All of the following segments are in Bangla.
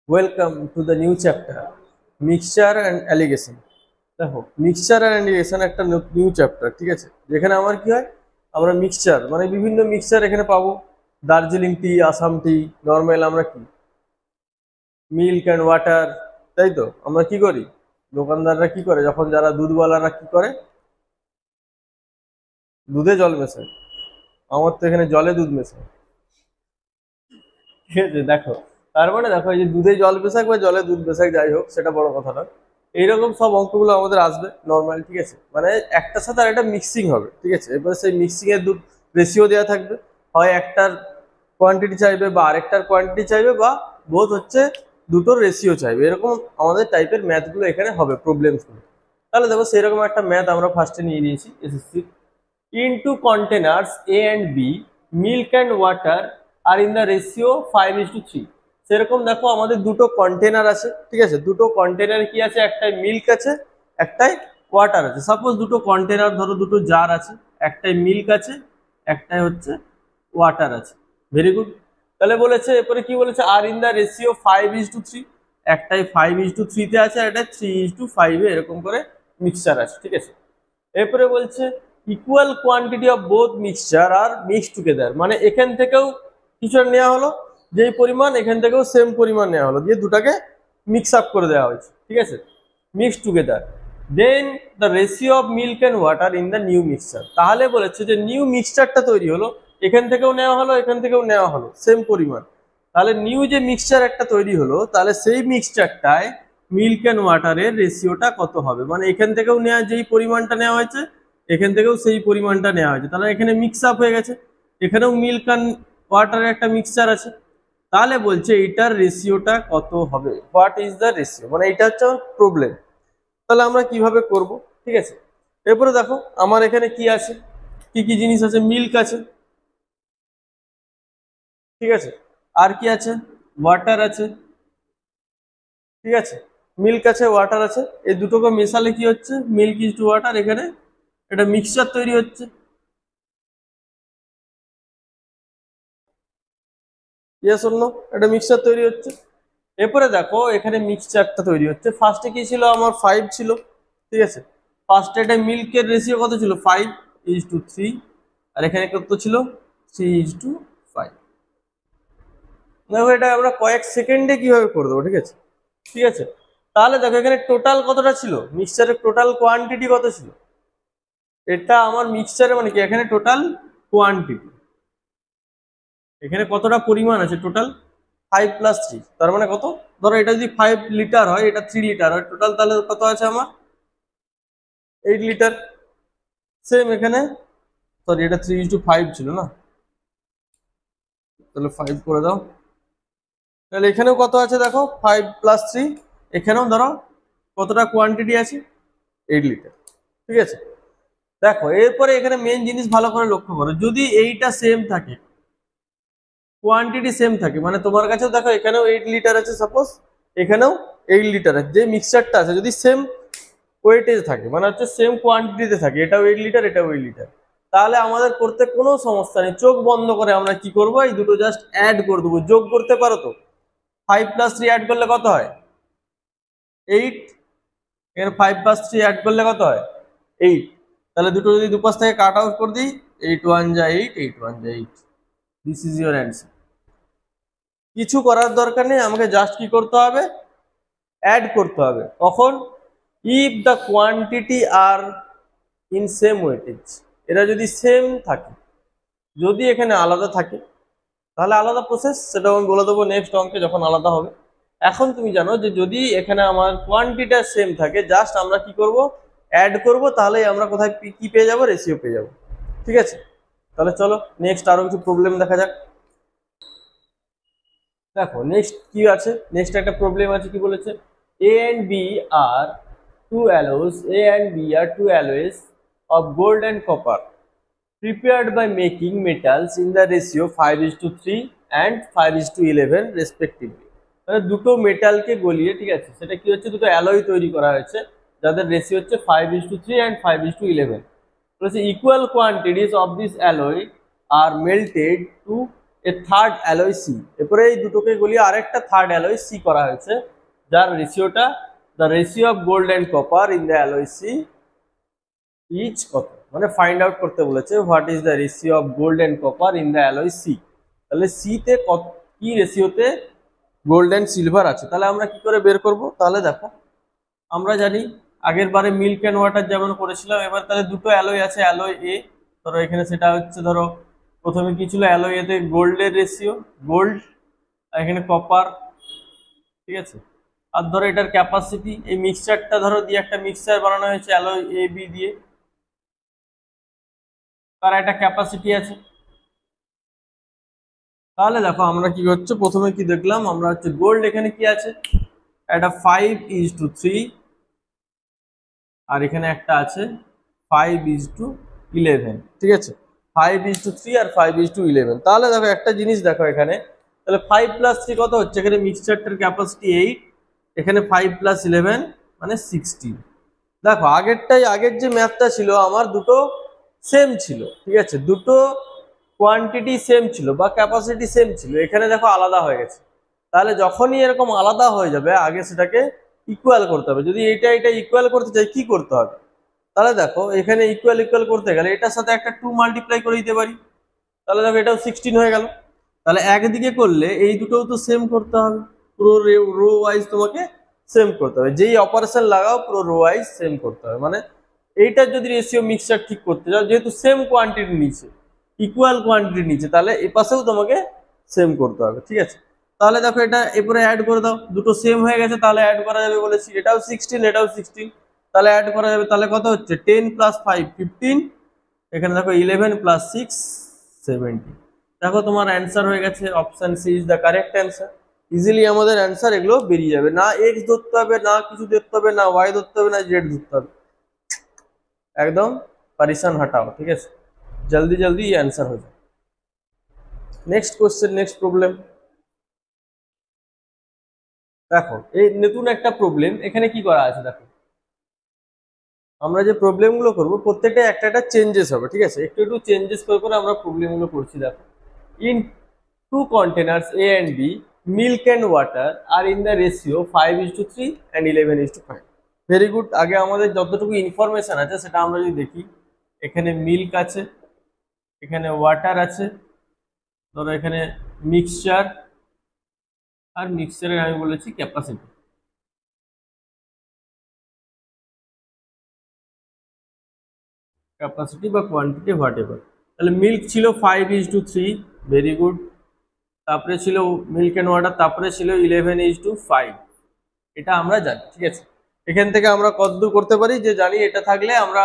Welcome to the new chapter, Mixture and Alligation. দেখো মিক্সচার আর অ্যালিগেশন একটা নিউ চ্যাপ্টার, ঠিক আছে। যেখানে আমার কি হয়, আমরা মিক্সচার মানে বিভিন্ন মিক্সচার এখানে পাবো। দার্জিলিং টি, আসাম টি, নর্মাল আমরা কি মিল্ক অ্যান্ড ওয়াটার, তাই তো। আমরা কি করি, দোকানদাররা কি করে, যখন যারা দুধওয়ালারা কি করে, দুধে জল মেশায়। আমার তো এখানে জলে দুধ মেশায়, ঠিক আছে। দেখো, তার মানে দেখো, এই যে দুধে জল মেশাক বা জলে দুধ মেশাক, যাই হোক সেটা বড় কথা নয়। এইরকম সব অঙ্কগুলো আমাদের আসবে নর্মাল, ঠিক আছে। মানে একটার সাথে আর একটা মিক্সিং হবে, ঠিক আছে। এরপরে সেই মিক্সিং এর দুধ রেশিও দেওয়া থাকবে, হয় একটার কোয়ান্টিটি চাইবে বা আরেকটার কোয়ান্টিটি চাইবে, বা বোধ হচ্ছে দুটোর রেশিও চাইবে। এরকম আমাদের টাইপের ম্যাথগুলো এখানে হবে, প্রবলেমসগুলো। তাহলে দেখো, সেরকম একটা ম্যাথ আমরা ফার্স্টে নিয়ে নিয়েছি SSC. into containers A and B, milk and water are in the ratio 5:3। সেরকম দেখো, আমাদের দুটো কন্টেনার আছে, ঠিক আছে। দুটো কন্টেনার কি আছে, একটাই মিল্ক আছে, একটাই ওয়াটার আছে। সাপোজ দুটো কন্টেনার, ধরো দুটো জার আছে, একটাই মিল্ক আছে, একটাই হচ্ছে ওয়াটার আছে। Very good. তাহলে বলেছে, এরপরে কি বলেছে, আর ইন দ্য রেশিও 5:3। একটাই 5:3 আছে, আর একটা 3:5 এরকম করে মিক্সচার আছে, ঠিক আছে। এরপরে বলছে equal quantity of both mixture are mix together. মানে এখান থেকেও কিছু নেওয়া হলো, যেই পরিমাণ, এখান থেকেও সেম পরিমাণ নেওয়া হলো, দিয়ে দুটাকে মিক্স আপ করে দেওয়া হয়েছে, ঠিক আছে, mix together. Then the ratio of milk and water in the new mixture. তাহলে বলেছে যে নিউ মিক্সচারটা তৈরি হলো, এখান থেকেও নেওয়া হলো, এখান থেকেও নেওয়া হলো সেম পরিমাণ। তাহলে নিউ যে মিক্সচার একটা তৈরি হলো, তাহলে সেই মিক্সচারটায় মিল্ক অ্যান্ড ওয়াটারের রেশিওটা কত হবে। মানে এখান থেকেও নেওয়া, যেই পরিমাণটা নেওয়া হয়েছে, এখান থেকেও সেই পরিমাণটা নেওয়া হয়েছে। তাহলে এখানে মিক্স আপ হয়ে গেছে, এখানেও মিল্ক অ্যান্ড ওয়াটারের একটা মিক্সচার আছে। তাহলে বলছে এইটার রেশিওটা কত হবে, হোয়াট ইজ দ্য রেশিও। মানে এটা হচ্ছে আমার প্রবলেম। তাহলে আমরা কিভাবে করব, ঠিক আছে। এরপরে দেখো, আমার এখানে কি আছে, কি কি জিনিস আছে, মিল্ক আছে, ঠিক আছে। আর কি আছে, ওয়াটার আছে, ঠিক আছে। মিল্ক আছে, ওয়াটার আছে, এই দুটোকে মেশালে কি হচ্ছে, মিল্ক ইজ টু ওয়াটার, এখানে এটা মিক্সচার তৈরি হচ্ছে। ইয়েস অর নো, এটা মিক্সচার তৈরি হচ্ছে। এরপরে দেখো, এখানে মিক্সচারটা তৈরি হচ্ছে। ফার্স্টে কি ছিল, আমার 5 ছিল, ঠিক আছে। ফার্স্টে এটা মিল্কের রেশিও কত ছিল, 5:3। আর এখানে কত ছিল, 3:5। দেখো, এটা আমরা কয়েক সেকেন্ডে কিভাবে করে দেবো, ঠিক আছে, ঠিক আছে। তাহলে দেখো, এখানে টোটাল কতটা ছিল, মিক্সচারের টোটাল কোয়ান্টিটি কত ছিল। এটা আমার মিক্সচারে মানে কি, এখানে টোটাল কোয়ান্টিটি, এখানে কতটা পরিমাণ আছে, টোটাল 5+3। তার মানে কত, ধরো এটা যদি 5 লিটার হয়, এটা 3 লিটার হয় টোটাল, তাহলে কত আছে আমার, 8 লিটার। সেম এখানে, সরি এটা 3:5 ছিল না, তাহলে 5 করে দাও। তাহলে এখানেও কত আছে দেখো, 5+3। এখানেও ধরো কতটা কোয়ান্টিটি আছে, 8 লিটার, ঠিক আছে। দেখো, এরপরে এখানে মেন জিনিস ভালো করে লক্ষ্য করো, যদি এইটা সেম থাকে, কোয়ান্টিটি সেম থাকে, মানে তোমার কাছেও দেখো এখানেও 8 লিটার আছে সাপোজ, এখানেও 8 লিটার আছে, যে মিক্সচারটা আছে যদি সেম ওয়েটেজ থাকে, মানে হচ্ছে সেম কোয়ান্টিটিতে থাকে, এটাও 8 লিটার, এটাও 8 লিটার, তাহলে আমাদের করতে কোনো সমস্যা নেই। চোখ বন্ধ করে আমরা কি করব, এই দুটো জাস্ট অ্যাড করে দেবো। যোগ করতে পারো তো, 5+3 অ্যাড করলে কত হয়, 8। এখানে 5+3 অ্যাড করলে কত হয়, 8। তাহলে দুটো যদি দুপাশ থেকে কাট আউট করে দিই, 8 1 যা 8, 8 1 যা 8। This is your answer. কিছু করার দরকার নেই, আমাকে জাস্ট কি করতে হবে, অ্যাড করতে হবে। কখন, if the quantity are in same weightage. এরা যদি সেম থাকে, যদি এখানে আলাদা থাকে তাহলে আলাদা প্রসেস, সেটা আমি বলে দেবো নেক্সট অঙ্কে যখন আলাদা হবে। এখন তুমি জানো যে যদি এখানে আমার কোয়ান্টিটিটা সেম থাকে, জাস্ট আমরা কি করব, অ্যাড করব, তাহলে আমরা কোথায় কি পেয়ে যাব, রেশিও পেয়ে যাব, ঠিক আছে। তাহলে চলো নেক্সট আরো কিছু প্রবলেম দেখা যাক। দেখো নেক্সট কি আছে, নেক্সট একটা প্রবলেম আছে, কি বলেছে, A and B are two alloys, A and B are two alloys of gold and copper prepared by making metals in the ratio 5:3 and 5:11 respectively। মানে দুটো মেটালকে গলিয়ে, ঠিক আছে, সেটা কি হচ্ছে, দুটো অ্যালয় তৈরি করা হয়েছে, যাদের রেশিও হচ্ছে 5:3 and 5:11। বলেছে equal quantities of this alloy are melted to a third alloy C. এরপরে এই দুটোকে গলিয়ে আরেকটা থার্ড অ্যালয় সি করা হয়েছে, যার রেশিওটা the ratio of gold and copper in the alloy C is কত, মানে ফাইন্ড আউট করতে বলেছে what is the ratio of gold and copper in the alloy C. তাহলে সিতে কত কি রেশিওতে গোল্ড অ্যান্ড সিলভার আছে, তাহলে আমরা কি করে বের করব? তাহলে দেখো আমরা জানি আগের বারে মিল্ক অ্যান্ড ওয়াটার যেমন করেছিলাম, এবার তাহলে দুটো অ্যালয় আছে, অ্যালয় এ ধরো এখানে সেটা হচ্ছে ধরো প্রথমে কি ছিল অ্যালয় এতে গোল্ডের রেশিও গোল্ড, আর এখানে কপার, ঠিক আছে। আর ধরো এটার ক্যাপাসিটি, এই মিক্সচারটা ধরো দিয়ে একটা মিক্সচার বানানো হয়েছে অ্যালয় এ বি দিয়ে, তার একটা ক্যাপাসিটি আছে। তাহলে দেখো আমরা কি হচ্ছে প্রথমে কি দেখলাম, আমরা হচ্ছে গোল্ড এখানে কি আছে একটা 5:3, আর এখানে একটা আছে 5:11, ঠিক আছে। 5:3 আর 5:11। তাহলে দেখো একটা জিনিস দেখো এখানে, তাহলে 5 + 3 কত হচ্ছে, এখানে মিক্সচারটার ক্যাপাসিটি 8, এখানে 5 + 11 মানে 16। দেখো আগের যে ম্যাথটা ছিল আমার দুটো সেম ছিল, ঠিক আছে, দুটো কোয়ান্টিটি সেম ছিল বা ক্যাপাসিটি সেম ছিল, এখানে দেখো আলাদা হয়ে গেছে। তাহলে যখনই এরকম আলাদা হয়ে যাবে আগে সেটাকে ইকুয়াল করতে হবে। যদি এটা ইকুয়াল করতে চাই কি করতে হবে, তাহলে দেখো এখানে ইকুয়াল করতে গেলে এটার সাথে একটা 2 মাল্টিপ্লাই করে দিতে পারি, তাহলে দেখো এটাও 16 হয়ে গেল। তাহলে একদিকে করলে এই দুটোও তো সেম করতে হবে, পুরো রো ওয়াইজ তোমাকে সেম করতে হবে, যেই অপারেশন লাগাও পুরো রো ওয়াইজ সেম করতে হবে। মানে এইটার যদি রেশিও মিক্সচার ঠিক করতে চাও, যেহেতু সেম কোয়ান্টিটি নিচে ইকুয়াল কোয়ান্টিটি নিচে, তাহলে এ পাশেও তোমাকে সেম করতে হবে, ঠিক আছে। তাহলে দেখো এটা এরপরে অ্যাড করে দাও, দুটো সেম হয়ে গেছে তাহলে অ্যাড করা যাবে বলেছি, এটাও 16 এটাও 16, তাহলে অ্যাড করা যাবে। তাহলে কত হচ্ছে 10 + 5 15, এখানে দেখো 11 + 6 17। দেখো তোমার অ্যান্সার হয়ে গেছে, option C is the correct answer. Easily আমাদের অ্যান্সার এগুলো বেরিয়ে যাবে, না এক্স ধরতে হবে, না কিছু ধরতে হবে, না ওয়াই ধরতে হবে, না জেড ধরতে হবে, একদম পরেশান হটাও, ঠিক আছে। জলদি জলদি অ্যান্সার হয়ে যাবে। Next question, next problem. দেখো এই নতুন একটা প্রবলেম এখানে কি করা আছে, দেখো আমরা যে প্রবলেমগুলো করবো প্রত্যেকটা একটা একটা চেঞ্জেস হবে, ঠিক আছে, একটু একটু চেঞ্জেস করে করে আমরা প্রবলেমগুলো করছি। দেখো in two containers A and B milk and water are in the ratio 5:3 and 11:5। Very good. আগে আমাদের যতটুকু ইনফরমেশন আছে সেটা আমরা যদি দেখি, এখানে মিল্ক আছে, এখানে ওয়াটার আছে, ধরো এখানে মিক্সচার, আর মিক্সচারের আমি বলেছি ক্যাপাসিটি। ক্যাপাসিটি বা কোয়ান্টিটি হোয়াট এভার। তাহলে মিল্ক ছিল 5:3, ভেরি গুড। তারপরে ছিল মিল্ক অ্যান্ড ওয়াটার, তারপরে ছিল 11:5, এটা আমরা জানি, ঠিক আছে। এখান থেকে আমরা কতদূর করতে পারি যে জানি, এটা থাকলে আমরা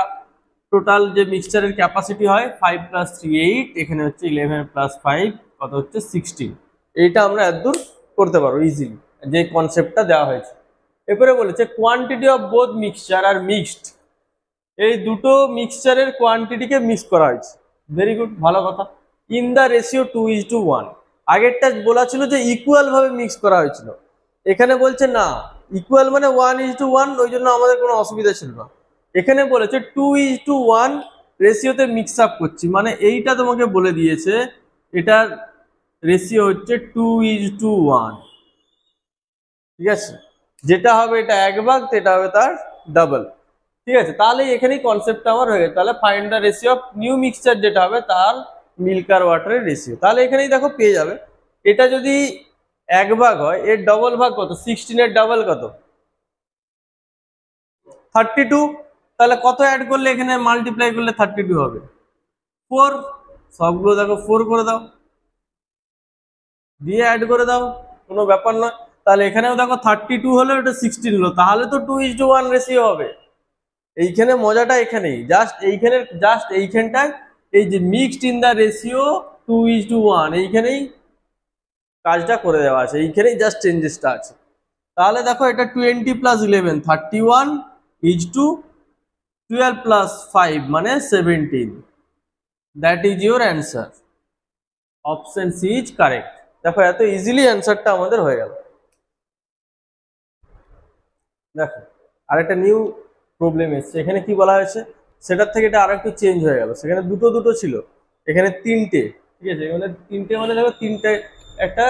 টোটাল যে মিক্সচারের ক্যাপাসিটি হয় 5 + 3 8, এখানে হচ্ছে 11 + 5 কত হচ্ছে 16, এইটা আমরা এতদূর করতে পারবো ইজিলি, যে কনসেপ্টটা দেওয়া হয়েছে। এরপরে বলেছে quantity of both mixture are mixed, এই দুটো মিক্সচারের কোয়ান্টিটিকে মিক্স করা হয়েছে, ভেরি গুড, ভালো কথা। ইন দ্য রেশিও 2:1, আগেরটা বলা ছিল যে ইকুয়াল ভাবে মিক্স করা হয়েছিল, এখানে বলছে না ইকুয়াল মানে 1:1, ওই জন্য আমাদের কোনো অসুবিধা ছিল না। এখানে বলেছে 2:1 রেশিওতে মিক্স আপ করছি, মানে এইটা তোমাকে বলে দিয়েছে এটার রেশিও হচ্ছে 2:1, ঠিক আছে। যেটা হবে এটা 1 ভাগ, এটা হবে তার ডাবল, ঠিক আছে। তাহলে এখানেই কনসেপ্টটা আমার হয়ে গেছে। তাহলে find the ratio of new mixture যেটা হবে তার মিল্ক আর ওয়াটারের রেশিও, তাহলে এখানেই দেখো পেয়ে যাবে। এটা যদি 1 ভাগ হয়, এর ডবল ভাগ কত, 16 এর ডাবল কত 32, তাহলে কত অ্যাড করলে এখানে মাল্টিপ্লাই করলে 32 হবে 4, সবগুলো দেখো 4 করে দাও, দিয়ে অ্যাড করে দাও, কোনো ব্যাপার নয়। তাহলে এখানেও দেখো 32 হলো, এটা 16 হলো, তাহলে তো 2:1 রেশিও হবে। এইখানে মজাটা এখানেই, জাস্ট এইখানটায় এই যে মিক্সড ইন দা রেশিও 2:1, এইখানেই কাজটা করে দেওয়া আছে, এইখানেই জাস্ট চেঞ্জেসটা আছে। তাহলে দেখো এটা 20 + 11 31 = 12 + 5 মানে 17, that is your answer. Option C is correct. দেখো এত ইজিলি অ্যান্সারটা আমাদের হয়ে গেল। দেখো আরেকটা নিউ প্রবলেম এসছে, এখানে কি বলা হয়েছে সেটার থেকে এটা আরেকটু চেঞ্জ হয়ে গেল, সেখানে দুটো দুটো ছিল, এখানে তিনটে, ঠিক আছে, মানে তিনটে মানে দেখো তিনটে একটা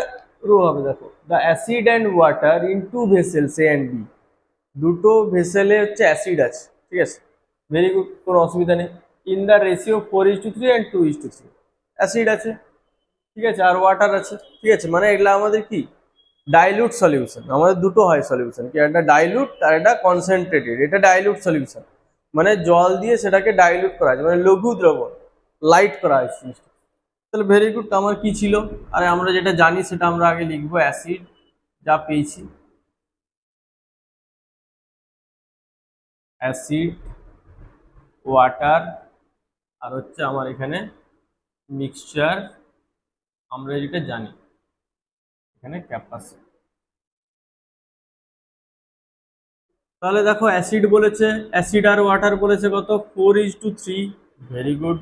রো হবে। দেখো the acid and water in two vessels A and B, দুটো ভেসেলে হচ্ছে অ্যাসিড আছে, ঠিক আছে, ভেরি গুড, কোনো অসুবিধা নেই। In the ratio 4:3 and 2:3, acid আছে, ঠিক আছে, আর ওয়াটার আছে, ঠিক আছে, মানে এগুলা আমাদের কি ডাইলুট সলিউশন, আমাদের দুটো হয় সলিউশন, কি একটা ডাইলুট আর একটা কনসেন্ট্রেটেড। এটা ডাইলুট সলিউশন, মানে জল দিয়ে সেটাকে ডাইলুট করা আছে, মানে লঘু দ্রবণ, লাইট করা হয়েছে। তাহলে ভেরি গুড, আমার কি ছিল, আরে আমরা যেটা জানি সেটা আমরা আগে লিখবো, অ্যাসিড যা পেয়েছি, অ্যাসিড, ওয়াটার, আর হচ্ছে আমার এখানে মিক্সচার, আমরা যেটা জানি এখানে ক্যাপাসিটি। তাহলে দেখো অ্যাসিড বলেছে, অ্যাসিড আর ওয়াটার বলেছে কত, 4:3, ভেরি গুড,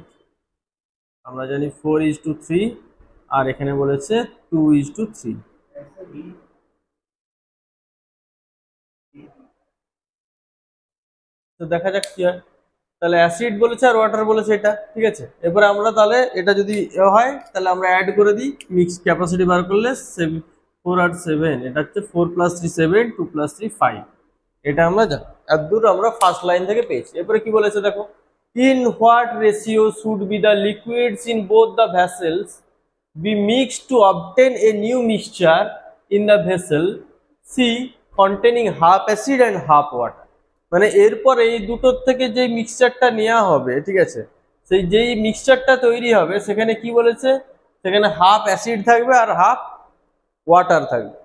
আমরা জানি 4:3, আর এখানে বলেছে 2:3। তো দেখা যাক কি হয়। তাহলে অ্যাসিড বলেছে আর ওয়াটার বলেছে এটা, ঠিক আছে, এরপরে আমরা তাহলে এটা যদি হয় তাহলে আমরা অ্যাড করে দিই, মিক্স ক্যাপাসিটি বার করলে 4 আর 7, এটা হচ্ছে 4+3 7, 2+3 5, এটা আমরা জানি, এতদূর আমরা ফার্স্ট লাইন থেকে পেয়েছি। এরপরে কি বলেছে দেখো, in what ratio should be the liquids in both the vessels be mixed to obtain a new mixture in the vessel C containing half acid and half water. মানে এরপরে এই দুটোর থেকে যে মিক্সচারটা নেওয়া হবে, ঠিক আছে, সেই যেই মিক্সচারটা তৈরি হবে সেখানে কি বলেছে, সেখানে হাফ অ্যাসিড থাকবে আর হাফ ওয়াটার থাকবে।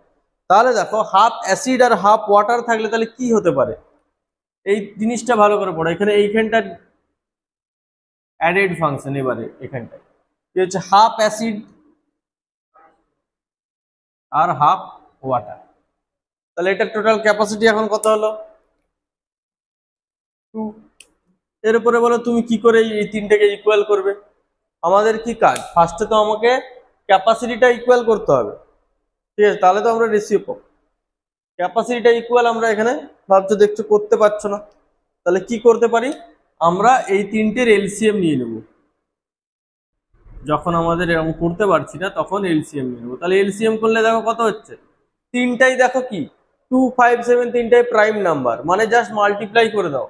তাহলে দেখো হাফ অ্যাসিড আর হাফ ওয়াটার থাকলে তাহলে কি হতে পারে, এই জিনিসটা ভালো করে পড়ো। এখানে এইখানটা অ্যাডেড ফাংশন, এবারে এখানটায় কি হচ্ছে, হাফ অ্যাসিড আর হাফ ওয়াটার। তাহলে এটার টোটাল ক্যাপাসিটি এখন কত হলো, 2। এর উপরে বলো তুমি কি করে এই তিনটাকে ইকুয়াল করবে। আমাদের কি কাজ, ফার্স্টে তো আমাকে ক্যাপাসিটিটা ইকুয়াল করতে হবে, ঠিক আছে, তাহলে তো আমরা রেশিও পাবো। ক্যাপাসিটিটা ইকুয়াল আমরা এখানে ভাবছো দেখছো করতে পারছো না, তাহলে কি করতে পারি, আমরা এই তিনটের এলসিএম নিয়ে নেব। যখন আমাদের এরকম করতে পারছি না তখন এলসিএম নিয়ে নেবো। তাহলে এলসিএম করলে দেখো কত হচ্ছে, তিনটাই দেখো কি 2 5 7, তিনটাই প্রাইম নাম্বার, মানে জাস্ট মাল্টিপ্লাই করে দাও,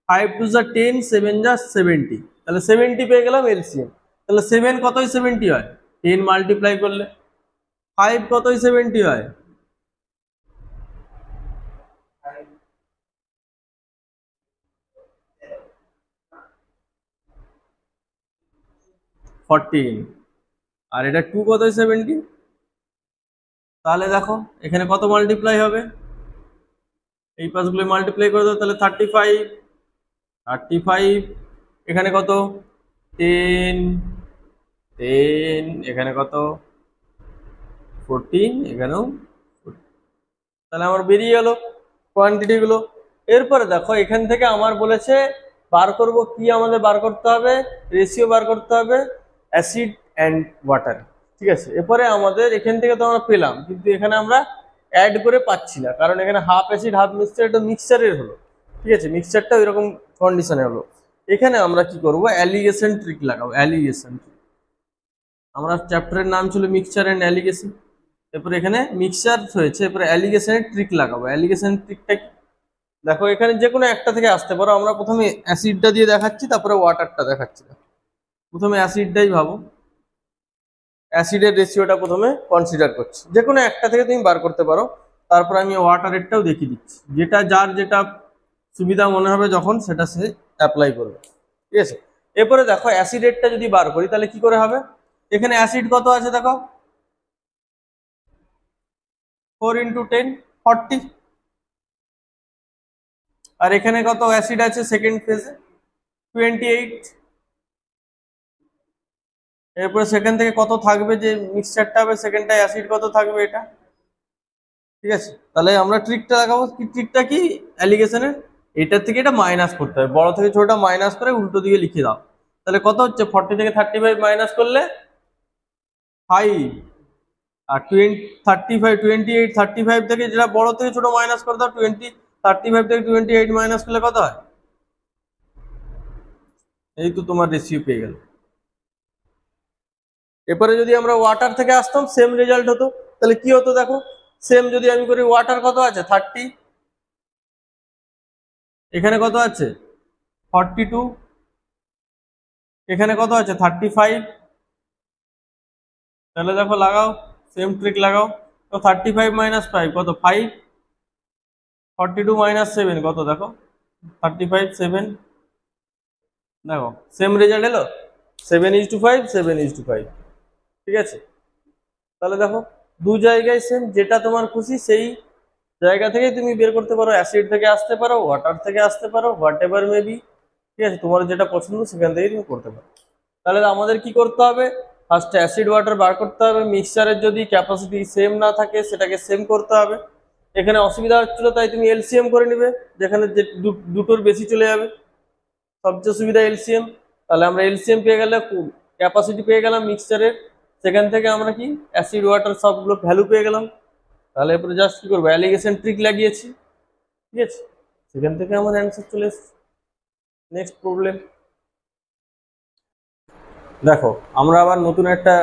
5 2 যা 10, 7 যা 70, তাহলে 70 পেয়ে গেলাম এলসিএম। তাহলে 7 কতই 70 হয়, 10 মাল্টিপ্লাই করলে, 5 কতই 70 হয়, 14, আর এটা 2 কতই 70। তাহলে দেখো এখানে কত মাল্টিপ্লাই হবে, এই পাশগুলো মাল্টিপ্লাই করে দাও, তাহলে 35, 35, এখানে কত 10, 10, এখানে কত 14, এখানেও 14। তাহলে আমার বেরিয়ে গেল কোয়ান্টিটি গুলো। এরপরে দেখো এখান থেকে আমার বলেছে বার করব কি, আমাদের বার করতে হবে রেশিও, বার করতে হবে অ্যাসিড অ্যান্ড ওয়াটার, ঠিক আছে। এরপরে আমাদের এখান থেকে তো আমরা পেলাম, কিন্তু এখানে আমরা অ্যাড করে পাচ্ছি না, কারণ এখানে হাফ অ্যাসিড হাফ মিক্সচার, এটা মিক্সচারের হলো, ঠিক আছে, মিক্সচারটা এরকম কন্ডিশনে হলো। এখানে আমরা কি করব, অ্যালিগেশন ট্রিক লাগাবো, অ্যালিগেশন। আমরা চ্যাপ্টারের নাম ছিল মিক্সচার অ্যান্ড অ্যালিগেশন, এরপরে এখানে মিক্সচার হয়েছে, এরপরে অ্যালিগেশনের ট্রিক লাগাবো। অ্যালিগেশন ট্রিকটা কি, দেখো এখানে যে কোনো একটা থেকে আসতে পারো, আমরা প্রথমে অ্যাসিডটা দিয়ে দেখাচ্ছি, তারপরে ওয়াটারটা দেখাচ্ছি। প্রথমে অ্যাসিডটাই ভাবো, অ্যাসিডের রেশিওটা প্রথমে কনসিডার করছি, যে কোনো একটা থেকে তুমি বার করতে পারো, তারপর আমি ওয়াটারেরটাও দেখিয়ে দিচ্ছি, যেটা যার যেটা সুবিধা মনে হবে যখন সেটা সে অ্যাপ্লাই করবে, ঠিক আছে। এরপরে দেখো অ্যাসিডেরটা যদি বার করি তাহলে কি করে হবে, এখানে অ্যাসিড কত আছে দেখো, 4 × 10 40, আর এখানে কত অ্যাসিড আছে সেকেন্ড ফেজে 28। এরপরে সেকেন্ড থেকে কত থাকবে, যে মিক্সচারটা হবে সেকেন্ডটায় অ্যাসিড কত থাকবে এটা, ঠিক আছে। তাহলে আমরা ট্রিকটা লাগাবো, কি ট্রিকটা কি, অ্যালিগেশনের এটার থেকে এটা মাইনাস করতে হবে, বড় থেকে ছোটটা মাইনাস করে উল্টো দিকে লিখে দাও। তাহলে কত হচ্ছে, 40 থেকে 35 মাইনাস করলে 5, আর 35 28, 35 থেকে যেটা বড় থেকে ছোট মাইনাস করে দাও 20, 35 থেকে 28 মাইনাস করলে কত হয়, এই তো তোমার রেশিও পেয়ে গেল। এরপরে যদি আমরা ওয়াটার থেকে আসতাম সেম রেজাল্ট হতো। তাহলে কি হতো দেখো, সেম যদি আমি করি, ওয়াটার কত আছে 30, এখানে কত আছে 42, এখানে কত আছে 35। তাহলে দেখো লাগাও, সেম ট্রিক লাগাও। তো 35 - 5 কত 5, 42 - 7 কত দেখো 35, 7, দেখো সেম রেজাল্ট এলো, 7:5, 7:5। ঠিক আছে, তাহলে দেখো দু জায়গায় সেম, যেটা তোমার খুশি সেই জায়গা থেকে তুমি বের করতে পারো, অ্যাসিড থেকে আসতে পারো, ওয়াটার থেকে আসতে পারো, হোয়াট এভার মেবি। ঠিক আছে, তোমার যেটা পছন্দ সেখান থেকে তুমি করতে পারো। তাহলে আমাদের কি করতে হবে, ফার্স্টে অ্যাসিড ওয়াটার বার করতে হবে। মিক্সচারের যদি ক্যাপাসিটি সেম না থাকে সেটাকে সেম করতে হবে। এখানে অসুবিধা হচ্ছিল তাই তুমি এলসিএম করে নিবে, যেখানে দুটোর বেশি চলে যাবে, সবচেয়ে সুবিধা এলসিএম। তাহলে আমরা এলসিএম পেয়ে গেলে ক্যাপাসিটি পেয়ে গেলাম মিক্সচারের, সেখান থেকে আমরা কি অ্যাসিড ওয়াটার সবগুলো ভ্যালু পেয়ে গেলাম। তাহলে এরপরে জাস্ট কি করবো, অ্যালিগেশন ট্রিক লাগিয়েছি। ঠিক আছে, সেখান থেকে আমার অ্যান্সার চলে এসেছে। নেক্সট প্রবলেম দেখো, আমরা আবার নতুন একটা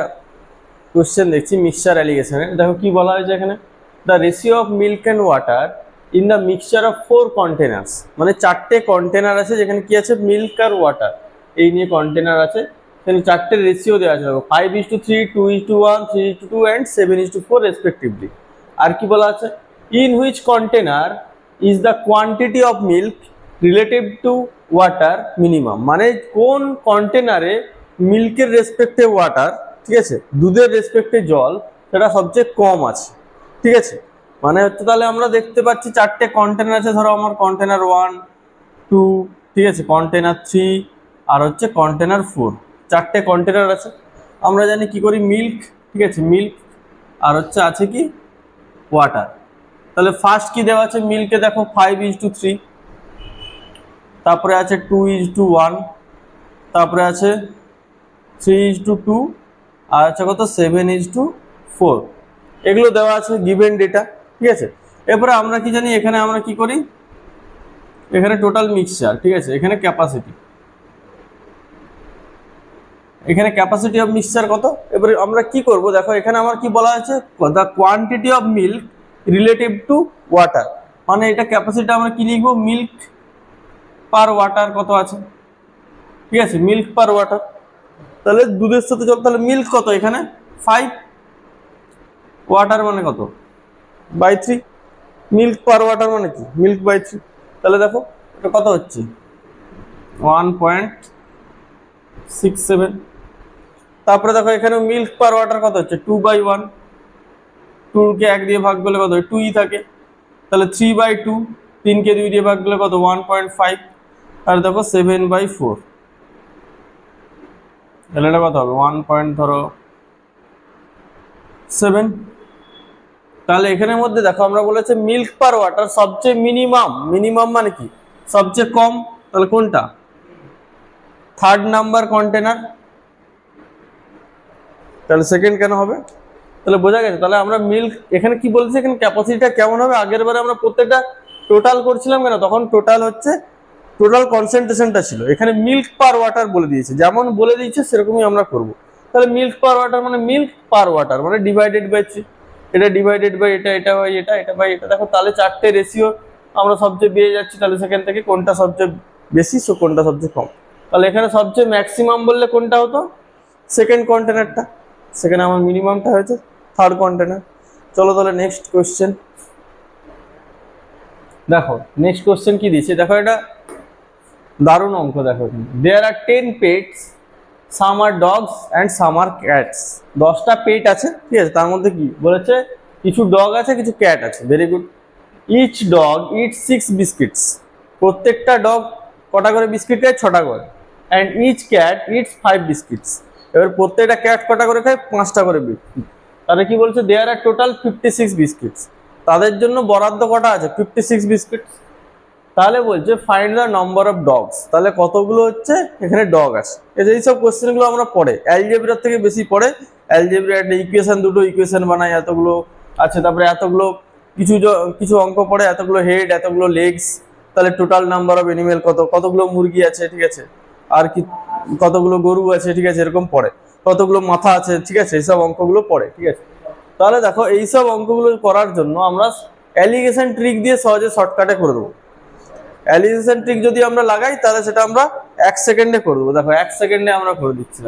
কোশ্চেন দেখছি মিক্সচার অ্যালিগেশনের। দেখো কি বলা হয়েছে এখানে, the ratio of milk and water in the mixture of 4 containers, মানে 4টে কন্টেনার আছে যেখানে কি আছে মিল্ক আর ওয়াটার, এই নিয়ে কন্টেনার আছে, সেখানে 4টে রেশিও দেওয়া আছে, 5:3, 2:1, 3:2 অ্যান্ড 7:4 রেসপেক্টিভলি। আর কি বলা আছে, in which container is the quantity of milk relative to water minimum, মানে কোন কন্টেনারে মিল্কের রেসপেক্টে ওয়াটার, ঠিক আছে, দুধের রেসপেক্টে জল, সেটা সবচেয়ে কম আছে। ঠিক আছে, মানে হচ্ছে তাহলে আমরা দেখতে পাচ্ছি 4টে কন্টেনার আছে, ধরো আমার কন্টেনার 1, 2, ঠিক আছে, কন্টেনার 3 আর হচ্ছে কন্টেনার 4, 4টে কন্টেনার আছে। আমরা জানি কি করি, মিল্ক, ঠিক আছে, মিল্ক আর হচ্ছে আছে কি ওয়াটার। তাহলে ফার্স্ট কি দেওয়া আছে, মিল্কে দেখো 5:3, তারপরে আছে 2:1, তারপরে আছে 3:2 আর আছে কত 7:4, এগুলো দেওয়া আছে গিভেন ডেটা। ঠিক আছে, এরপরে আমরা কি জানি, এখানে আমরা কি করি, এখানে টোটাল মিক্সচার, ঠিক আছে, এখানে ক্যাপাসিটি, এখানে ক্যাপাসিটি অফ মিক্সচার কত। এবারে আমরা কি করব, দেখো এখানে আমার কি বলা আছে, the quantity of milk relative to water, মানে এটা ক্যাপাসিটি আমরা কি লিখবো, মিল্ক পার ওয়াটার কত আছে। ঠিক আছে, মিল্ক পার ওয়াটার, তাহলে দুধের সাথে জল, তাহলে মিল্ক কত এখানে 5, ওয়াটার মানে কত 3, মিল্ক পার ওয়াটার মানে কি মিল্ক 3। তাহলে দেখো এটা কত হচ্ছে 1.67। তারপরে দেখো এখানে মিল্ক পার ওয়াটার কত হচ্ছে 2/1, 2কে 1 দিয়ে ভাগ করলে কত 2ই থাকে, তাহলে 3/2, 3কে 2 দিয়ে ভাগ করলে কত 1.5, আর দেখো 7/4, তাহলে এটা কত হবে 1.7। তাহলে এখানের মধ্যে দেখো আমরা বলেছে মিল্ক পার ওয়াটার সবচেয়ে মিনিমাম, মিনিমাম মানে কি সবচেয়ে কম, তাহলে কোনটা 3rd নাম্বার কন্টেনার, তাহলে সেকেন্ড কেন হবে, তাহলে বোঝা গেছে। তাহলে আমরা মিল্ক এখানে কি বলছি, এখানে ক্যাপাসিটিটা কেমন হবে, আগের বারে আমরা প্রত্যেকটা টোটাল করছিলাম কেন, তখন টোটাল হচ্ছে টোটাল কনসেন্ট্রেশনটা ছিল, এখানে মিল্ক পার ওয়াটার বলে দিয়েছে, যেমন বলে দিয়েছে সেরকমই আমরা করব। তাহলে মিল্ক পার ওয়াটার মানে মিল্ক পার ওয়াটার মানে ডিভাইডেড বাই 3, এটা ডিভাইডেড বাই এটা, এটা বাই এটা, এটা বাই এটা। দেখো তাহলে 4টে রেশিও আমরা সবচেয়ে পেয়ে যাচ্ছি, তাহলে সেখান থেকে কোনটা সবচেয়ে বেশি, কোনটা সবচেয়ে কম। তাহলে এখানে সবচেয়ে ম্যাক্সিমাম বললে কোনটা হতো, সেকেন্ড কন্টেনারটা, সেখানে আমার মিনিমামটা হয়েছে 3rd কন্টেনার। চলো তাহলে নেক্সট কোশ্চেন দেখো, নেক্সট কোশ্চেন কি দিয়েছে দেখো, এটা দারুণ অঙ্ক। দেখো there are 10 pets, some are dogs and some are cats, 10টা পেট আছে, ঠিক আছে, তার মধ্যে কি বলেছে কিছু ডগ আছে কিছু ক্যাট আছে, very good. Each dog eats 6 biscuits, প্রত্যেকটা ডগ কটা করে বিস্কিট খায়, 6টা করে, and each cat eats 5 biscuits, এবার প্রত্যেকটা ক্যাট কটা করে খায়, 5টা করে বিস্কিট। তাহলে কি বলছে, দেয়ার আর টোটাল 56 বিস্কিটস, তাদের জন্য বরাদ্দ কটা আছে 56 বিস্কিটস। তাহলে বলছে find the number of dogs, তাহলে কতগুলো হচ্ছে এখানে ডগ আছে। এইসব কোশ্চেনগুলো আমরা পড়ে অ্যালজেব্রার থেকে বেশি পড়ে, অ্যালজেব্রা একটা ইকুয়েশন, দুটো ইকুয়েশন বানায়, এতগুলো আছে, তারপরে এতগুলো কিছু কিছু অঙ্ক পড়ে, এতগুলো হেড, এতগুলো লেগস, তাহলে টোটাল নাম্বার অফ এনিমেল কত, কতগুলো মুরগি আছে, ঠিক আছে, আর কি কতগুলো গরু আছে, ঠিক আছে, এরকম পড়ে। কতগুলো মাথা আছে, ঠিক আছে, এইসব অঙ্কগুলো পড়ে, ঠিক আছে। তাহলে দেখো এইসব অঙ্কগুলো করার জন্য আমরা অ্যালিগেশন ট্রিক দিয়ে সহজে শর্টকাটে করে দেবো। অ্যালিগেশন ট্রিক যদি আমরা লাগাই তাহলে সেটা আমরা 1 সেকেন্ডে করে দেবো। দেখো 1 সেকেন্ডে আমরা করে দিচ্ছি,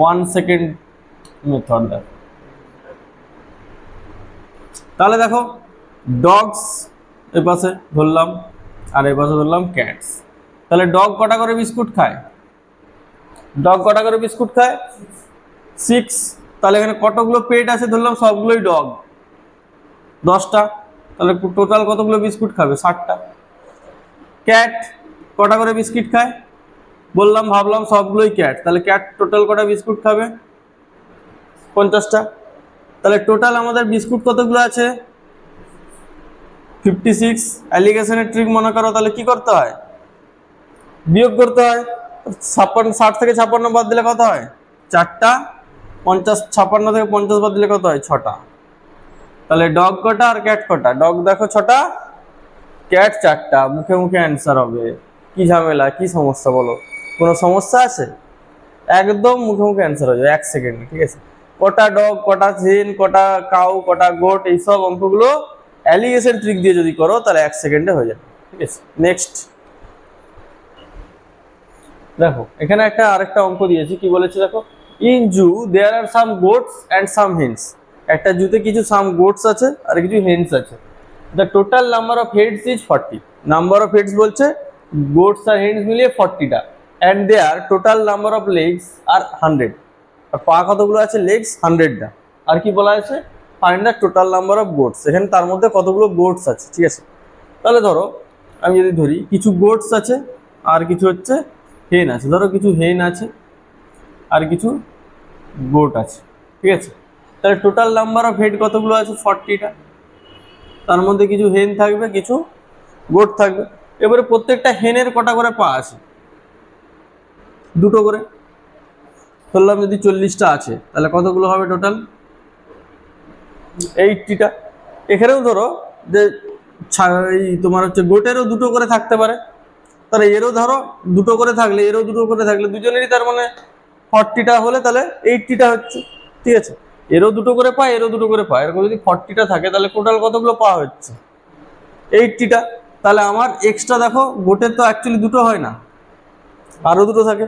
1 সেকেন্ড মেথড। তাহলে দেখো ডগস এই পাশে ধরলাম আর এই পাশে ধরলাম ক্যাটস। তাহলে ডগ কটা করে বিস্কুট খায়? ডগ কটা করে বিস্কুট খায়? 6। তাহলে এখানে কতগুলো পেট আছে ধরলাম, সবগুলোই ডগ, 10টা। তাহলে টোটাল কতগুলো বিস্কুট খাবে? 60টা। ক্যাট কটা করে বিস্কিট খায়? বললাম ভাবলাম সবগুলোই ক্যাট, তাহলে ক্যাট টোটাল কটা বিস্কুট খাবে? 50টা। তাহলে টোটাল আমাদের বিস্কুট কতগুলো আছে? 56। অ্যালিগেশনের ট্রিক মনে করো, তাহলে কি করতে হয়? বিয়োগ করতে হয়। 60 থেকে 56 বাদ দিলে কত হয়? 4টা। 56 থেকে 50 বাদ দিলে কত হয়? 6টা। তাহলে ডগ কটা আর ক্যাট কটা? ডগ দেখো 6টা, ক্যাট 4টা। মুখে মুখে অ্যান্সার হবে। কি ঝামেলা, কি সমস্যা বলো? কোনো সমস্যা আছে? একদম মুখে মুখে অ্যান্সার হয়ে যাবে 1 সেকেন্ডে, ঠিক আছে। কটা ডগ, কটা হেন, কটা কাউ, কটা গোট, এইসব অঙ্কগুলো অ্যালিগেশন ট্রিক দিয়ে যদি করো তাহলে 1 সেকেন্ডে হয়ে যাবে, ঠিক আছে। নেক্সট দেখো এখানে আরেকটা অঙ্ক দিয়েছি, কি বলেছে দেখো, in zoo there are some goats and some hens. একটা জুতে কিছু সাম গোটস আছে আর কিছু হেন্স আছে। The total number of heads is 40। Number of heads বলছে গোটস আর হেন্স মিলিয়ে 40টা, and their total number of legs are 100। আর পা কতগুলো আছে? লেগস 100টা। আর কি বলা আছে? Find the total number of goats. এখানে তার মধ্যে কতগুলো গোটস আছে, ঠিক আছে। তাহলে ধরো আমি যদি ধরি কিছু গোটস আছে আর কিছু হচ্ছে হেন আছে। ধরো কিছু হেন আছে আর কিছু গোট আছে, ঠিক আছে। তাহলে টোটাল নাম্বার অফ হেড কতগুলো আছে? 40টা। তার মধ্যে কিছু হেন থাকবে, কিছু গোট থাকবে। এবারে প্রত্যেকটা হেনের কটা করে পা আছে? 2টো করে। ধরলাম যদি 40টা আছে তাহলে কতগুলো হবে টোটাল? 80টা। এখানেও ধরো যে তোমার হচ্ছে গোটেরও 2টো করে থাকতে পারে, তাহলে এরও ধরো 2টো করে থাকলে এরও 2টো করে থাকলে দুজনেরই তার মানে 40টা হলে তাহলে 80টা হচ্ছে, ঠিক আছে। এরও 2টো করে পা, এরও 2টো করে পা, এরকম যদি 40টা থাকে তাহলে টোটাল কতগুলো পা হচ্ছে? 80টা। তাহলে আমার এক্সট্রা দেখো, গোটের তো অ্যাকচুয়ালি 2টো হয় না, আরো 2টো থাকে,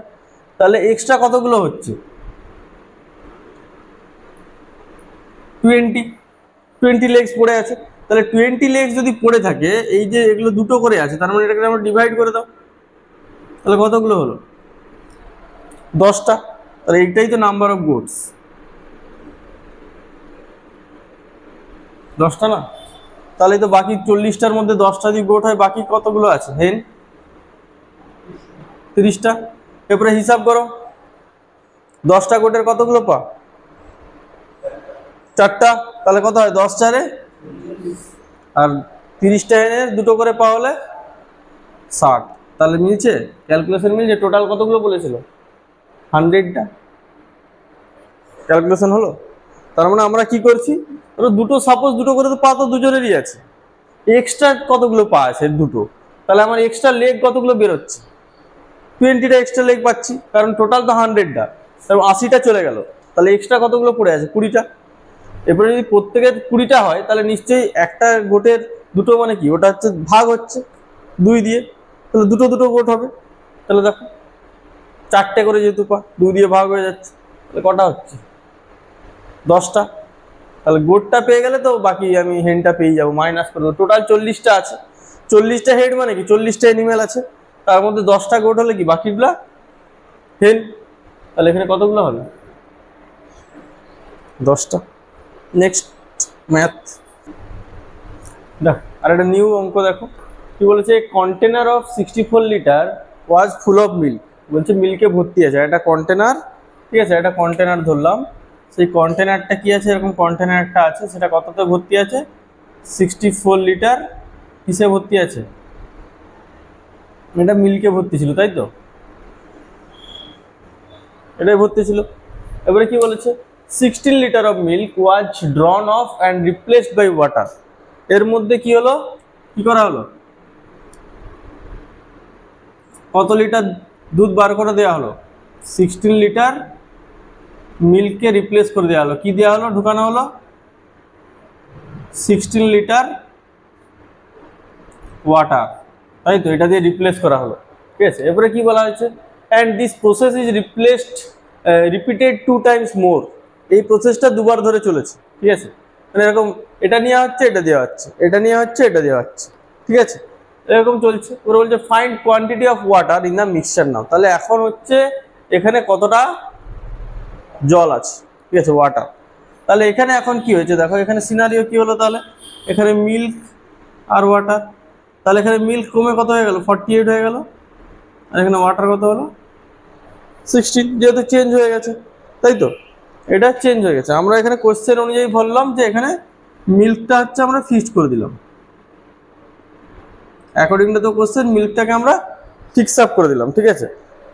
তাহলে এক্সট্রা কতগুলো হচ্ছে? 20 লেগস পড়ে আছে। তাহলে 20 লেগস যদি পড়ে থাকে, এই যে এগুলো 2টো করে আছে, তার মানে এটাকে আমরা ডিভাইড করে দাও, তাহলে কতগুলো হলো? 10টা। তাহলে এইটাই তো নাম্বার অফ গোটস, 10টা না? তাহলে তো বাকি 40টার মধ্যে 10টা যদি গোট হয়, বাকি কতগুলো আছে হেন? 30টা। এরপরে হিসাব করো, 10টা গোটের কতগুলো পা? 4টা। তাহলে কত হয়? 10 4 আর 30টা হেনের 2টো করে পা হলে 60। তাহলে মিলছে, ক্যালকুলেশন মিলছে। টোটাল কতগুলো বলেছিল? 100টা। ক্যালকুলেশন হলো। তার মানে আমরা কি করছি, ধরো 2টো, সাপোজ 2টো করে তো পা তো দুজনেরই আছে, এক্সট্রা কতগুলো পা আছে? 2টো। তাহলে আমার এক্সট্রা লেগ কতগুলো বেরোচ্ছে? 20টা এক্সট্রা লেগ পাচ্ছি, কারণ টোটাল তো 100টা, তাহলে 80টা চলে গেল। তাহলে এক্সট্রা কতগুলো পড়ে আছে? 20টা। এরপরে যদি প্রত্যেকের 20টা হয় তাহলে নিশ্চয়ই একটা গোটের 2টো মানে কি, ওটা হচ্ছে ভাগ হচ্ছে 2 দিয়ে, তাহলে 2টো গোট হবে। তাহলে দেখো 4টে করে যেহেতু পা, 2 দিয়ে ভাগ হয়ে যাচ্ছে, তাহলে কটা হচ্ছে? 10টা। তাহলে গোটটা পেয়ে গেলে তো বাকি আমি হেনটা পেয়ে যাবো, মাইনাস করে দেবো। টোটাল 40টা আছে, 40টা হেড মানে কি 40টা এনিমেল আছে, তার মধ্যে 10টা গোট হলে কি বাকিগুলা হেন। তাহলে এখানে কতগুলো হলো? 10টা। নেক্সট ম্যাথ দেখ, আর একটা নিউ অঙ্ক দেখো, কি বলেছে, container of 64 litre was full of milk. বলছে মিল্কে ভর্তি আছে একটা কন্টেনার, ঠিক আছে। একটা কন্টেনার ধরলাম, সেই কন্টেনারটা কি আছে, এরকম কন্টেনার একটা আছে, সেটা কততে ভর্তি আছে? 64 লিটার কিসে ভর্তি আছে? এটা মিল্কে ভর্তি ছিল, তাই তো, এটাই ভর্তি ছিল। এবারে কি বলেছে, 16 litre of milk was drawn off and replaced by water. এর মধ্যে কি হলো, কি করা হলো? কত লিটার দুধ বার করে দেওয়া হলো? 16 লিটার মিল্ককে রিপ্লেস করে দেওয়া হলো, কি দেওয়া হলো, ঢুকানো হলো 16 লিটার ওয়াটার, তাই তো, এটা দিয়ে রিপ্লেস করা হলো, ঠিক আছে। এরপরে কি বলা হয়েছে, and this process is repeated 2 times more, এই প্রসেসটা দুবার ধরে চলেছে, ঠিক আছে। মানে এরকম এটা নেওয়া হচ্ছে, এটা দেওয়া হচ্ছে, এটা নেওয়া হচ্ছে, এটা দেওয়া হচ্ছে, ঠিক আছে, এরকম চলছে। ওরা বলছে find quantity of water in the mixture now, তাহলে এখন হচ্ছে এখানে কতটা জল আছে, ঠিক আছে, ওয়াটার। তাহলে এখানে এখন কি হয়েছে দেখো, এখানে সিনারিও কি হলো, তাহলে এখানে মিল্ক আর ওয়াটার, তাহলে এখানে মিল্ক কমে কত হয়ে গেল, 48 হয়ে গেল, আর এখানে ওয়াটার কত হলো 16, যেহেতু চেঞ্জ হয়ে গেছে, তাই তো, এটা চেঞ্জ হয়ে গেছে। আমরা এখানে কোশ্চেন অনুযায়ী বললাম যে এখানে মিল্কটা হচ্ছে আমরা ফিক্সড করে দিলাম, অ্যাকর্ডিং টু দ্য কোশ্চেন মিল্কটাকে আমরা ফিক্স আপ করে দিলাম, ঠিক আছে।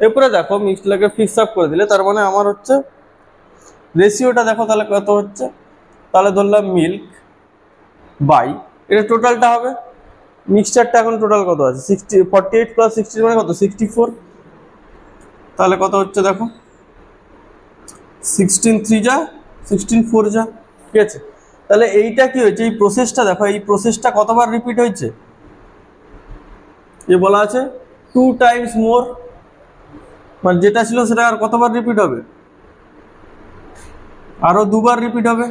এরপরে দেখো মিক্সটাকে ফিক্স আপ করে দিলে তার মানে আমার হচ্ছে রেশিওটা দেখো তাহলে কত হচ্ছে, তাহলে ধরলাম মিল্ক বাই এটা টোটালটা হবে, মিক্সচারটা এখন টোটাল কত আছে 48 প্লাস 60 মানে কত 64, তাহলে কত হচ্ছে দেখো 16 3 যা 16 4 যা, ঠিক আছে। তাহলে এইটা কি হয়েছে, এই প্রসেসটা দেখো, এই প্রসেসটা কতবার রিপিট হয়েছে, এ বলা আছে 2 টাইমস মোর, মানে যেটা ছিল সেটা আর কতবার রিপিট হবে, আরো দুবার রিপিট হবে,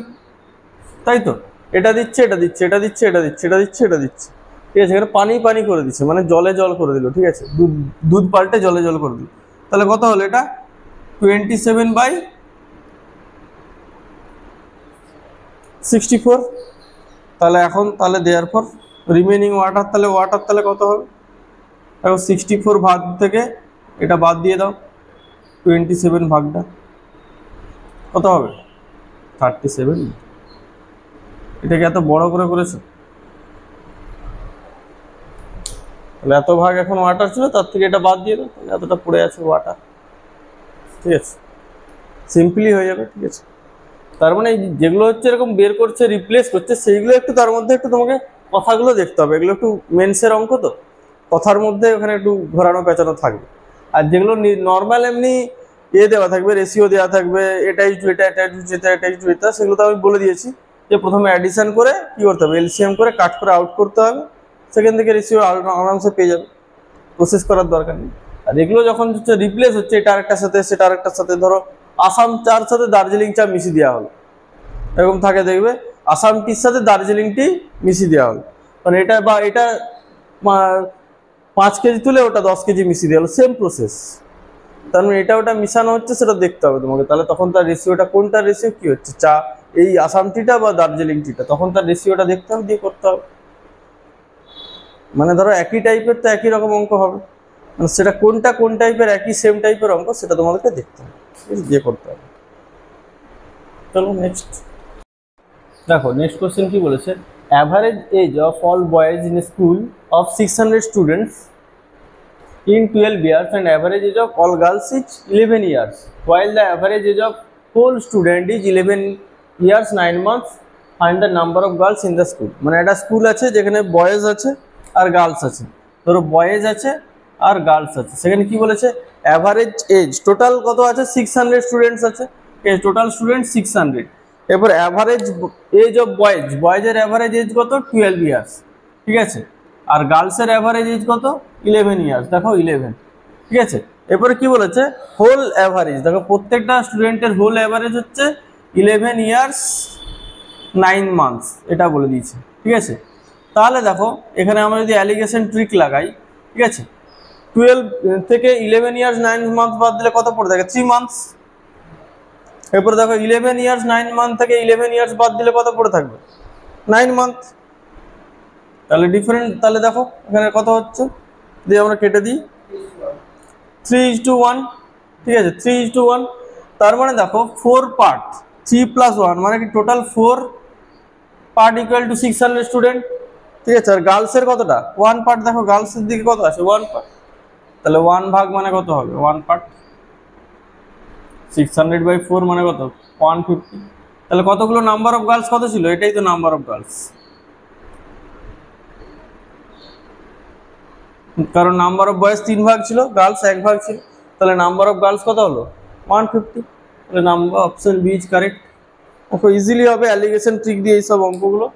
তাই তো, এটা দিচ্ছে, এটা দিচ্ছে, এটা দিচ্ছে, এটা দিচ্ছে, এটা দিচ্ছে, এটা দিচ্ছে, ঠিক আছে। এখানে পানি পানি করে দিচ্ছে, মানে জলে জল করে দিল, ঠিক আছে, দুধ পাল্টে জলে জল করে দিল। তাহলে কত হলো এটা 27/64, তাহলে এখন তাহলে দেওয়ার পর রিমেনিং ওয়াটার, তাহলে কত হবে, এখন 64 ভাগ থেকে এটা বাদ দিয়ে দাও, 27 ভাগটা কত হবে 37, এটাকে এত বড় করে করেছে, তাহলে এত ভাগ এখন ওয়াটার ছিল, তার থেকে এটা বাদ দিয়ে দাও, তাহলে এতটা পড়ে আছে ওয়াটার, ঠিক আছে, সিম্পলি হয়ে যাবে, ঠিক আছে। তার মানে যেগুলো হচ্ছে এরকম বের করছে রিপ্লেস করছে সেইগুলো একটু তার মধ্যে একটু তোমাকে কথাগুলো দেখতে হবে, এগুলো একটু মেন্সের অঙ্ক তো, কথার মধ্যে ওখানে একটু ঘোরানো পেঁচানো থাকবে। আর যেগুলো নর্মাল এমনি দেওয়া থাকবে, রেশিও দেওয়া থাকবে, এটা ইজ টু এটা, এটা ইজ টু এটা, এটা ইজ টু এটা, সেগুলো তো আমি বলে দিয়েছি যে প্রথমে অ্যাডিশন করে কি করতে হবে, এলসিএম করে কাট করে আউট করতে হবে, সেখান থেকে রেশিও আরামসে পেয়ে যাবে, প্রসেস করার দরকার নেই। আর এগুলো যখন হচ্ছে রিপ্লেস হচ্ছে এটা আরেকটার সাথে সেটা আরেকটার সাথে, ধরো আসাম চার সাথে দার্জিলিং চা মিশিয়ে দেওয়া হলো, এরকম থাকে দেখবে, আসাম টির সাথে দার্জিলিং টি মিশিয়ে দেওয়া হলো, মানে এটা বা এটা 5 কেজি তুলে ওটা 10 কেজি মিশিয়ে দেওয়া হলো, সেম প্রসেস। তার মানে এটা ওটা মিশানো হচ্ছে সেটা দেখতে হবে তোমাকে, তাহলে তখন তার রেশিওটা কোনটার রেশিও কি হচ্ছে, চা এই আসাম টিটা বা দার্জিলিং টিটা, তখন তার রেশিওটা দেখতে হবে, দিয়ে করতে হবে। মানে ধরো একই টাইপের তো একই রকম অঙ্ক হবে, মানে সেটা কোনটা কোন টাইপের একই সেম টাইপের অঙ্ক সেটা তোমাদেরকে দেখতে হবে, দিয়ে করতে হবে। চলো নেক্সট দেখো, নেক্সট কোশ্চেন কি বলেছে, average age of all boys in school of 600 students in 12 years and average age of all girls is 11 years, while the average age of whole student is 11 years 9 months, find the number of girls in the school। মানে একটা স্কুল আছে যেখানে বয়েজ আছে আর গার্লস আছে, ধরো বয়েজ আছে আর গার্লস আছে, সেখানে কি বলেছে অ্যাভারেজ এজ, টোটাল কত আছে 600 স্টুডেন্টস আছে, টোটাল স্টুডেন্ট 600, এরপর অ্যাভারেজ এজ অফ বয়েজের অ্যাভারেজ এজ কত 12 ইয়ার্স, ঠিক আছে, আর গার্লসের অ্যাভারেজ এজ কত 11 ইয়ার্স, দেখো 11, ঠিক আছে। এরপরে কি বলেছে হোল অ্যাভারেজ, দেখো প্রত্যেকটা স্টুডেন্টের হোল অ্যাভারেজ হচ্ছে 11 ইয়ার্স 9 মান্থস, এটা বলে দিয়েছে, ঠিক আছে। তাহলে দেখো এখানে আমরা যদি অ্যালিগেশন ট্রিক লাগাই, ঠিক আছে, 12 থেকে 11 ইয়ার্স 9 মান্থস বাদ দিলে কত পড়ে থাকে 3 মান্থস, এরপরে দেখো 11 ইয়ার্স 9 মান্থ থেকে 11 ইয়ার্স বাদ দিলে কত পড়ে থাকবে 9 মান্থ, তাহলে ডিফারেন্ট, তাহলে দেখো এখানে কত হচ্ছে, দিয়ে আমরা কেটে দিই 3:1, ঠিক আছে, 3:1, তার মানে দেখো 4 পার্ট 3 + 1 মানে কি total 4 part equal to 600 student, ঠিক আছে। আর গার্লসের কতটা 1 পার্ট, দেখো গার্লসের দিকে কত আছে 1 পার্ট, তাহলে 1 ভাগ মানে কত হবে 1 পার্ট, 600/4 মানে কত 150, তাহলে কতগুলো নাম্বার অফ গার্লস কত ছিল, এটাই তো নাম্বার অফ গার্লস, কারণ নাম্বার অফ বয়েজ 3 ভাগ ছিল, গার্লস 1 ভাগ ছিল, তাহলে নাম্বার অফ গার্লস কত হলো 150, তাহলে number option B is correct. দেখো ইজিলি হবে অ্যালিগেশন ট্রিক দিয়ে এইসব অঙ্কগুলো,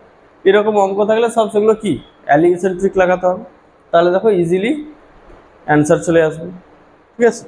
এরকম অঙ্ক থাকলে সব সেগুলো কি অ্যালিগেশন ট্রিক লাগাতে হবে, তাহলে দেখো ইজিলি অ্যান্সার চলে আসবে, ঠিক আছে।